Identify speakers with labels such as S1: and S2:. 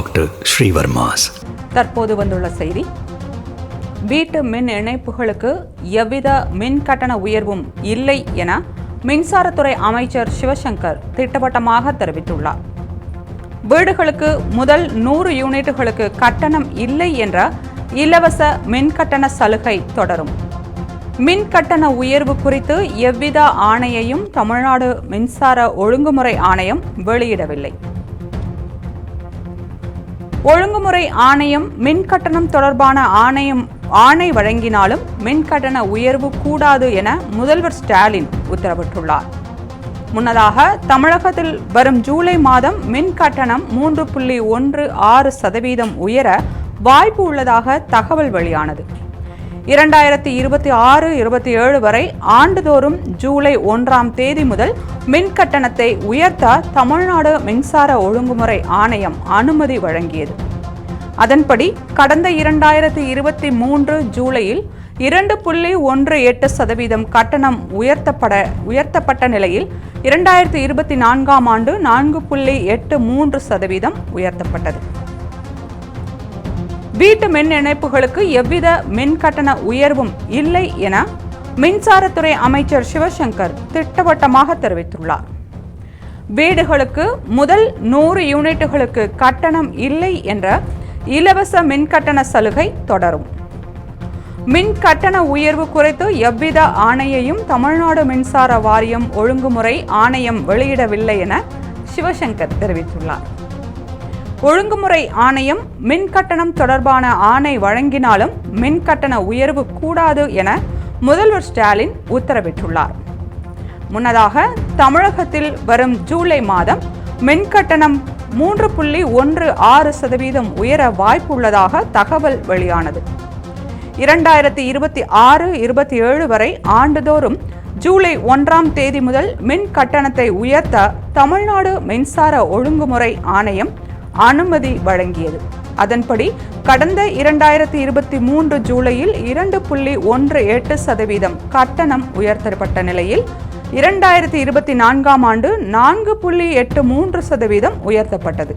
S1: Doctor Srivarma's.
S2: தற்போது வந்துள்ள செய்தி. வீட்டு மின் இணைப்புகளுக்கு எவ்வித மின் கட்டண உயர்வும் இல்லை என மின்சாரத்துறை அமைச்சர் சிவசங்கர் திட்டவட்டமாக தெரிவித்துள்ளார். வீடுகளுக்கு முதல் 100 யூனிட்டுகளுக்கு கட்டணம் இல்லை என்ற இலவச மின் கட்டண சலுகை தொடரும். மின் கட்டண உயர்வு குறித்து எவ்வித ஆணையையும் தமிழ்நாடு மின்சார ஒழுங்குமுறை ஆணையம் வெளியிடவில்லை. ஒழுங்குமுறை ஆணையம் மின் கட்டணம் தொடர்பான ஆணை வழங்கினாலும் மின் கட்டண உயர்வு கூடாது என முதல்வர் ஸ்டாலின் உத்தரவிட்டுள்ளார். முன்னதாக தமிழகத்தில் வரும் ஜூலை மாதம் மின் கட்டணம் 3.16% உயர வாய்ப்பு உள்ளதாக தகவல் வெளியானது. 2026-27 வரை ஆண்டுதோறும் ஜூலை 1ஆம் தேதி முதல் மின் கட்டணத்தை உயர்த்த தமிழ்நாடு மின்சார ஒழுங்குமுறை ஆணையம் அனுமதி வழங்கியது. அதன்படி கடந்த 2023 ஜூலையில் 2.18% கட்டணம் உயர்த்தப்பட்ட நிலையில் 2024ஆம் ஆண்டு 4.83% உயர்த்தப்பட்டது. வீட்டு மின் இணைப்புகளுக்கு எவ்வித மின் கட்டண உயர்வும் இல்லை என மின்சாரத்துறை அமைச்சர் சிவசங்கர் திட்டவட்டமாக தெரிவித்துள்ளார். வீடுகளுக்கு முதல் 100 யூனிட்டுகளுக்கு கட்டணம் இல்லை என்ற இலவச மின் கட்டண சலுகை தொடரும். மின் கட்டண உயர்வு குறித்து எவ்வித ஆணையையும் தமிழ்நாடு மின்சார வாரியம் ஒழுங்குமுறை ஆணையம் வெளியிடவில்லை என சிவசங்கர் தெரிவித்துள்ளார். ஒழுங்குமுறை ஆணையம் மின் கட்டணம் தொடர்பான ஆணை வழங்கினாலும் மின் கட்டண உயர்வு கூடாது என முதல்வர் ஸ்டாலின் உத்தரவிட்டுள்ளார். முன்னதாக தமிழகத்தில் வரும் ஜூலை மாதம் மின் கட்டணம் 3.16% உயர வாய்ப்புள்ளதாக தகவல் வெளியானது. 2026-27 வரை ஆண்டுதோறும் ஜூலை 1ஆம் தேதி முதல் மின் கட்டணத்தை உயர்த்த தமிழ்நாடு மின்சார ஒழுங்குமுறை ஆணையம் அனுமதி வழங்கியது. அதன்படி கடந்த 2023 ஜூலையில் 2.18% கட்டணம் உயர்த்தப்பட்ட நிலையில் 2024ஆம் ஆண்டு 4.83% உயர்த்தப்பட்டது.